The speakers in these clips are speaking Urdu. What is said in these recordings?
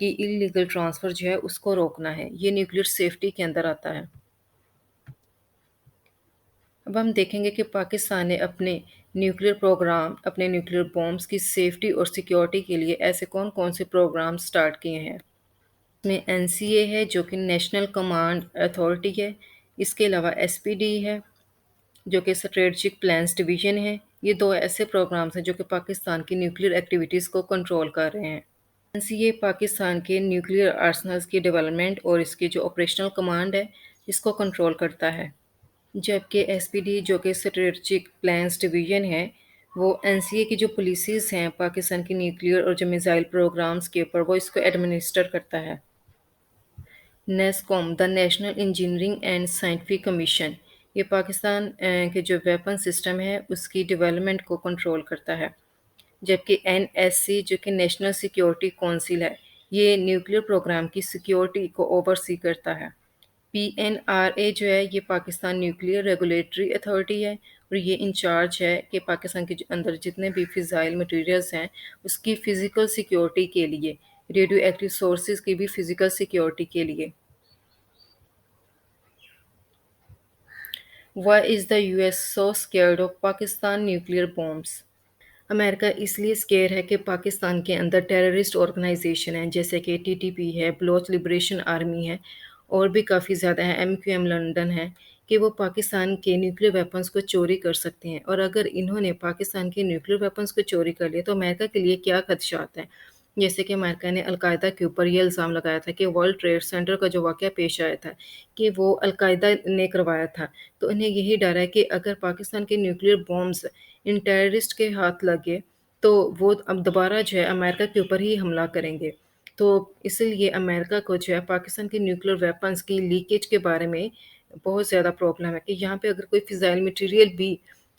کہ اللیگل ٹرانسفر جو ہے اس کو روکنا ہے، یہ نیوکلیر سیفٹی کے اندر آتا ہے۔ اب ہم دیکھیں گے کہ پاکستان نے اپنے نیوکلیر پروگرام، اپنے نیوکلیر بومز کی سیفٹی اور سیکیورٹی کے لیے ایسے کون کون سے پروگرام سٹارٹ کیے ہیں۔ اس میں NCA ہے جو کہ نیشنل کمانڈ اتھارٹی ہے، اس کے علاوہ SPD ہے جو کہ اسٹریٹجک پلانز ڈویژن ہے۔ یہ دو ایسے پروگرامز ہیں جو کہ پاکستان کی نیوکلیر ایکٹیویٹیز کو کنٹرول کر رہے ہیں۔ NCA پاکستان کے نیوکلیر آرسنلز کی ڈیولپمنٹ اور اس کی جو آپریشنل کمانڈ ہے اس کو کنٹرول کرتا ہے، جبکہ SPD جو کہ اسٹریٹجک پلانز ڈویژن ہے وہ NCA کی جو پالیسیز ہیں پاکستان کی نیوکلیر اور جو میزائل پروگرامز کے اوپر وہ اس کو ایڈمنسٹر کرتا ہے۔ NESCOM, the National Engineering and Scientific Commission, یہ پاکستان کے جو ویپن سسٹم ہے اس کی ڈیولپمنٹ کو کنٹرول کرتا ہے، جبکہ NSC جو کہ نیشنل سیکیورٹی کونسل ہے یہ نیوکلیر پروگرام کی سیکیورٹی کو اوورسی کرتا ہے۔ PNRA جو ہے یہ پاکستان نیوکلیر ریگولیٹری اتھارٹی ہے اور یہ انچارج ہے کہ پاکستان کے اندر جتنے بھی فزائل مٹیریلز ہیں اس کی فزیکل سیکیورٹی کے لیے، ریڈیو ایکٹیو سورسز کی بھی فزیکل سیکیورٹی کے لیے۔ Why is the US so scared of Pakistan nuclear bombs؟ امریکہ اس لیے سکیئر ہے کہ پاکستان کے اندر ٹیررسٹ آرگنائزیشن ہیں جیسے کہ TTP ہے، بلوچ لبریشن آرمی ہے اور بھی کافی زیادہ ہیں، MQM لنڈن ہے، کہ وہ پاکستان کے نیوکلیر ویپنز کو چوری کر سکتے ہیں، اور اگر انہوں نے پاکستان کے نیوکلیر ویپنز کو چوری کر لیا تو امریکہ کے لیے کیا خدشات ہیں۔ جیسے کہ امریکہ نے القاعدہ کے اوپر یہ الزام لگایا تھا کہ ورلڈ ٹریڈ سینٹر کا جو واقعہ پیش آیا تھا کہ وہ القاعدہ نے کروایا تھا، تو انہیں یہی ڈر ہے کہ اگر پاکستان کے نیوکلیر بومز ان ٹیررسٹ کے ہاتھ لگے تو وہ اب دوبارہ جو ہے امریکہ کے اوپر ہی حملہ کریں گے۔ تو اس لیے امریکہ کو جو ہے پاکستان کے نیوکلیر ویپنز کی لیکیج کے بارے میں بہت زیادہ پرابلم ہے کہ یہاں پہ اگر کوئی فزائل مٹیریل بھی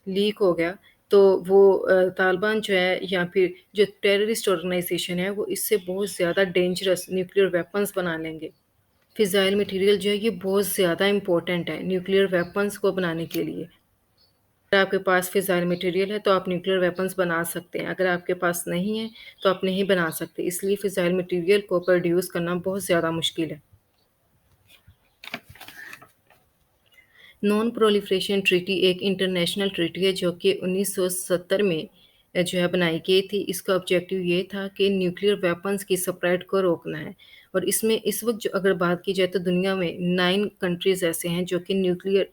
لیک ہو گیا تو وہ طالبان جو ہے یا پھر جو ٹیررسٹ آرگنائزیشن ہے وہ اس سے بہت زیادہ ڈینجرس نیوکلیر ویپنز بنا لیں گے۔ فزائل مٹیریل جو ہے یہ بہت زیادہ امپورٹنٹ ہے نیوکلیر ویپنز کو بنانے کے لیے۔ اگر آپ کے پاس فزائل مٹیریل ہے تو آپ نیوکلیر ویپنز بنا سکتے ہیں، اگر آپ کے پاس نہیں ہے تو آپ نہیں بنا سکتے، اس لیے فزائل مٹیریل کو پروڈیوس کرنا بہت زیادہ مشکل ہے۔ نان پرولیفریشن ٹریٹی ایک انٹرنیشنل ٹریٹی ہے جو کہ 1970 میں جو ہے بنائی گئی تھی۔ اس کا آبجیکٹیو یہ تھا کہ نیوکلیر ویپنز کی سپریڈ کو روکنا ہے، اور اس میں اس وقت جو اگر بات کی جائے تو دنیا میں 9 کنٹریز ایسے ہیں جو کہ نیوکلیر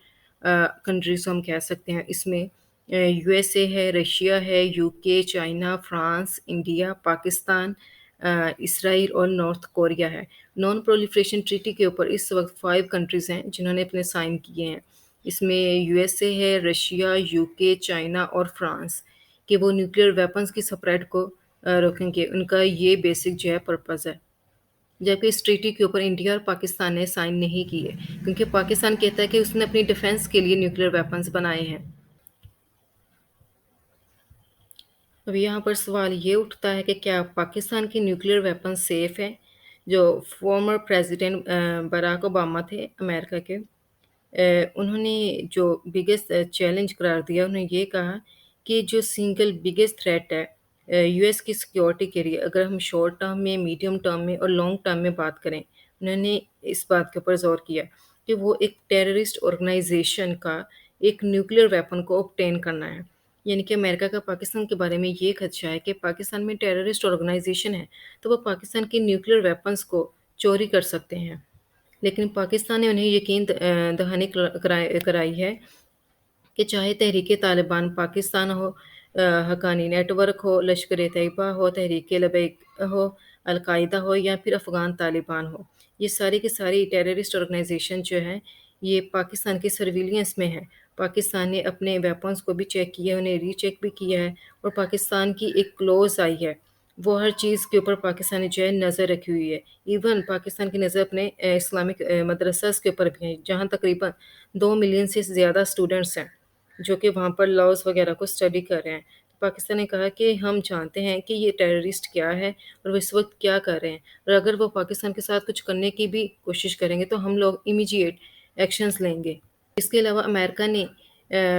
کنٹریز ہم کہہ سکتے ہیں۔ اس میں USA ہے، رشیا ہے، UK، China, France, India, Pakistan, Israel اور نارتھ کوریا ہے۔ نان پرولیفریشن ٹریٹی کے اوپر اس وقت 5 کنٹریز ہیں جنہوں نے اپنے سائن کیے ہیں۔ اس میں USA ہے، رشیا، UK، چائنا اور فرانس، کہ وہ نیوکلیر ویپنز کی سپریڈ کو روکیں گے، ان کا یہ بیسک جو ہے پرپز ہے۔ جبکہ اس ٹریٹی کے اوپر انڈیا اور پاکستان نے سائن نہیں کیے کیونکہ پاکستان کہتا ہے کہ اس نے اپنی ڈیفنس کے لیے نیوکلیر ویپنز بنائے ہیں۔ اب یہاں پر سوال یہ اٹھتا ہے کہ کیا پاکستان کی نیوکلیر ویپن سیف ہے؟ جو فارمر پریزیڈنٹ براک اوباما تھے امریکہ کے، انہوں نے جو بگیسٹ چیلنج قرار دیا، انہوں نے یہ کہا کہ جو سنگل بگیسٹ تھریٹ ہے US کی سیکیورٹی کے لیے، اگر ہم شارٹ ٹرم میں، میڈیم ٹرم میں اور لانگ ٹرم میں بات کریں، انہوں نے اس بات کے اوپر زور کیا کہ وہ ایک ٹیررسٹ آرگنائزیشن کا ایک نیوکلیر ویپن کو obtain کرنا ہے۔ یعنی کہ امریکہ کا پاکستان کے بارے میں یہ خدشہ ہے کہ پاکستان میں ٹیررسٹ آرگنائزیشن ہے تو وہ پاکستان کے نیوکلیر ویپنز کو چوری کر سکتے ہیں، لیکن پاکستان نے انہیں یقین دہانی کرائی ہے کہ چاہے تحریک طالبان پاکستان ہو، حقانی نیٹ ورک ہو، لشکر طیبہ ہو، تحریک لبیک ہو، القاعدہ ہو یا پھر افغان طالبان ہو، یہ ساری کی ساری ٹیررسٹ آرگنائزیشن جو ہیں یہ پاکستان کی سرویلینس میں ہے۔ پاکستان نے اپنے ویپنز کو بھی چیک کیا ہے، انہیں ری چیک بھی کیا ہے، اور پاکستان کی ایک کلوز آئی ہے، وہ ہر چیز کے اوپر پاکستان نے جو ہے نظر رکھی ہوئی ہے۔ ایون پاکستان کی نظر اپنے اسلامک مدرسہ کے اوپر بھی ہے جہاں تقریباً 2 ملین سے زیادہ اسٹوڈنٹس ہیں جو کہ وہاں پر لاز وغیرہ کو اسٹڈی کر رہے ہیں۔ پاکستان نے کہا کہ ہم جانتے ہیں کہ یہ ٹیررسٹ کیا ہے اور وہ اس وقت کیا کر رہے ہیں، اور اگر وہ پاکستان کے ساتھ کچھ کرنے کی بھی کوشش کریں گے تو ہم لوگ امیجیٹ ایکشنز لیں گے۔ اس کے علاوہ امریکہ نے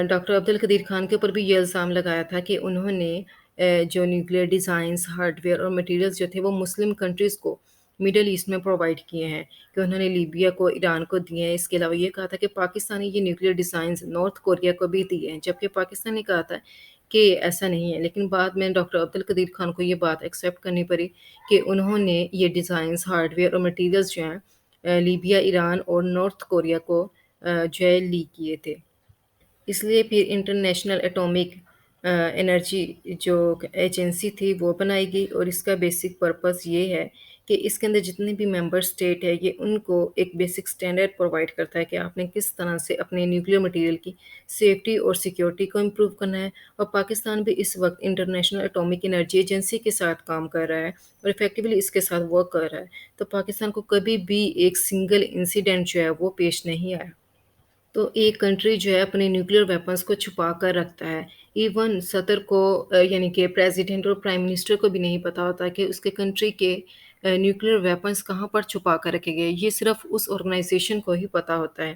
ڈاکٹر عبدالقدیر خان کے اوپر بھی یہ الزام لگایا تھا کہ انہوں نے جو نیوکلیر ڈیزائنز، ہارڈ ویئر اور مٹیریلز جو تھے وہ مسلم کنٹریز کو مڈل ایسٹ میں پرووائڈ کیے ہیں، کہ انہوں نے لیبیا کو، ایران کو دیے ہیں۔ اس کے علاوہ یہ کہا تھا کہ پاکستان نے یہ نیوکلیر ڈیزائنز نارتھ کوریا کو بھی دیے ہیں، جبکہ پاکستان نے کہا تھا کہ ایسا نہیں ہے۔ لیکن بعد میں ڈاکٹر عبدالقدیر خان کو یہ بات ایکسیپٹ کرنی پڑی کہ انہوں نے یہ ڈیزائنز، ہارڈ ویئر اور مٹیریلز جو ہیں لیبیا، ایران اور نارتھ کوریا کو جو ہے لیک کیے تھے۔ اس لیے پھر انٹرنیشنل ایٹامک انرجی جو ایجنسی تھی وہ بنائی گئی، اور اس کا بیسک پرپس یہ ہے کہ اس کے اندر جتنے بھی ممبر اسٹیٹ ہے یہ ان کو ایک بیسک اسٹینڈرڈ پرووائڈ کرتا ہے کہ آپ نے کس طرح سے اپنے نیوکلیر مٹیریل کی سیفٹی اور سیکیورٹی کو امپروو کرنا ہے۔ اور پاکستان بھی اس وقت انٹرنیشنل ایٹامک انرجی ایجنسی کے ساتھ کام کر رہا ہے اور افیکٹولی اس کے ساتھ ورک کر رہا ہے، تو پاکستان کو کبھی بھی ایک سنگل انسیڈنٹ جو ہے وہ پیش نہیں آیا۔ تو ایک کنٹری جو ہے اپنے نیوکلیر ویپنز کو چھپا کر رکھتا ہے، ایون صدر کو یعنی کہ پریزیڈنٹ اور پرائم منسٹر کو بھی نہیں پتا ہوتا کہ اس کے کنٹری کے نیوکلیر ویپنز کہاں پر چھپا کر رکھے گئے، یہ صرف اس آرگنائزیشن کو ہی پتا ہوتا ہے۔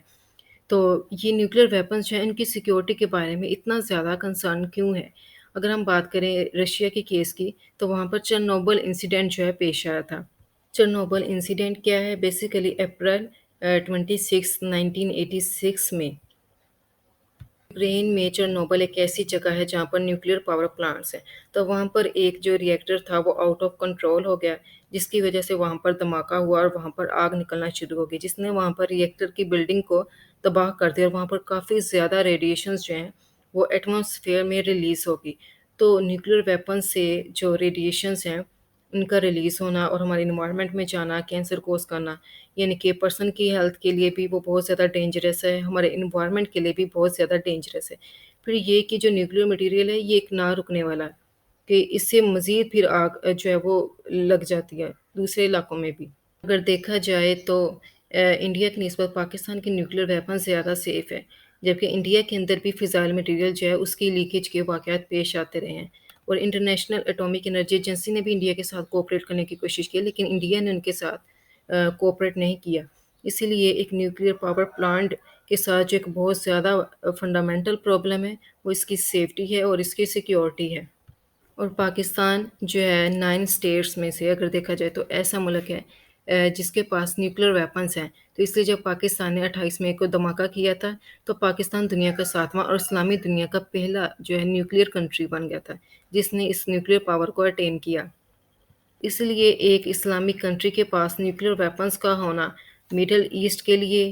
تو یہ نیوکلیر ویپنز جو ہیں ان کی سیکیورٹی کے بارے میں اتنا زیادہ کنسرن کیوں ہے؟ اگر ہم بات کریں رشیا کے کیس کی، تو وہاں پر چرنوبل انسیڈنٹ جو ہے پیش آیا تھا۔ چرنوبل انسیڈنٹ کیا ہے؟ بیسیکلی اپریل 26 1986 میں یوکرین میں چرنوبل ایک ایسی جگہ ہے جہاں پر نیوکلیر پاور پلانٹس ہیں، تو وہاں پر ایک جو ریئیکٹر تھا وہ آؤٹ آف کنٹرول ہو گیا، جس کی وجہ سے وہاں پر دھماکہ ہوا اور وہاں پر آگ نکلنا شروع ہو گئی، جس نے وہاں پر ریئیکٹر کی بلڈنگ کو تباہ کر دیا، اور وہاں پر کافی زیادہ ریڈیشنز جو ہیں وہ ایٹماسفیئر میں ریلیز ہوگی۔ تو نیوکلیر ویپن سے جو ریڈیشنز ہیں ان کا ریلیز ہونا اور ہمارے انوائرمنٹ میں جانا، کینسر کوز کرنا، یعنی کہ پرسن کی ہیلتھ کے لیے بھی وہ بہت زیادہ ڈینجرس ہے، ہمارے انوائرمنٹ کے لیے بھی بہت زیادہ ڈینجرس ہے۔ پھر یہ کہ جو نیوکلیر مٹیریل ہے یہ ایک نہ رکنے والا ہے، کہ اس سے مزید پھر آگ جو ہے وہ لگ جاتی ہے دوسرے علاقوں میں بھی۔ اگر دیکھا جائے تو انڈیا کی نسبت پاکستان کے نیوکلیر ویپن زیادہ سیف ہے، جبکہ انڈیا کے اندر بھی فضائل مٹیریل جو ہے اس کی لیکیج کے واقعات پیش آتے رہے ہیں، اور انٹرنیشنل ایٹامک انرجی ایجنسی نے بھی انڈیا کے ساتھ کوآپریٹ کرنے کی کوشش کی، لیکن انڈیا نے ان کے ساتھ کوآپریٹ نہیں کیا۔ اسی لیے ایک نیوکلیر پاور پلانٹ کے ساتھ جو ایک بہت زیادہ فنڈامنٹل پرابلم ہے وہ اس کی سیفٹی ہے اور اس کی سیکیورٹی ہے۔ اور پاکستان جو ہے 9 اسٹیٹس میں سے اگر دیکھا جائے تو ایسا ملک ہے جس کے پاس نیوکلیر ویپنز ہیں، تو اس لیے جب پاکستان نے 28 مئی کو دھماکہ کیا تھا تو پاکستان دنیا کا 7واں اور اسلامی دنیا کا پہلا جو ہے نیوکلیر کنٹری بن گیا تھا جس نے اس نیوکلیر پاور کو اٹین کیا۔ اس لیے ایک اسلامک کنٹری کے پاس نیوکلیر ویپنز کا ہونا میڈل ایسٹ کے لیے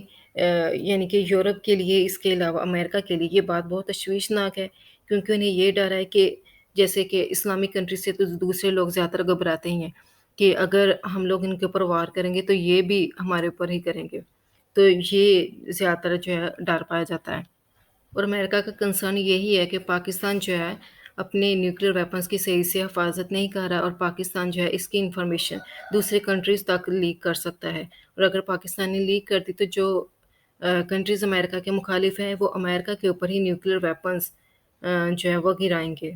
یعنی کہ یورپ کے لیے، اس کے علاوہ امریکہ کے لیے یہ بات بہت تشویشناک ہے، کیونکہ انہیں یہ ڈر ہے کہ جیسے کہ اسلامک کنٹری سے تو دوسرے لوگ زیادہ تر گھبراتے ہی ہیں کہ اگر ہم لوگ ان کے اوپر وار کریں گے تو یہ بھی ہمارے اوپر ہی کریں گے، تو یہ زیادہ تر جو ہے ڈر پایا جاتا ہے۔ اور امریکہ کا کنسرن یہی ہے کہ پاکستان جو ہے اپنے نیوکلیر ویپنز کی صحیح سے حفاظت نہیں کر رہا، اور پاکستان جو ہے اس کی انفارمیشن دوسرے کنٹریز تک لیک کر سکتا ہے، اور اگر پاکستان نے لیک کر دی تو جو کنٹریز امریکہ کے مخالف ہیں وہ امریکہ کے اوپر ہی نیوکلیر ویپنز جو ہے وہ گرائیں گے۔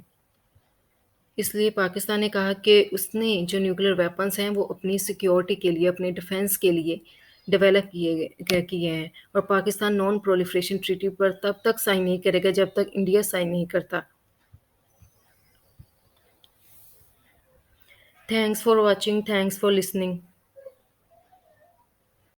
اس لیے پاکستان نے کہا کہ اس نے جو نیوکلیر ویپنز ہیں وہ اپنی سیکیورٹی کے لیے، اپنے ڈیفنس کے لیے ڈیولپ کیے ہیں، اور پاکستان نان پرولیفریشن ٹریٹی پر تب تک سائن نہیں کرے گا جب تک انڈیا سائن نہیں کرتا۔ Thanks for watching, thanks for listening.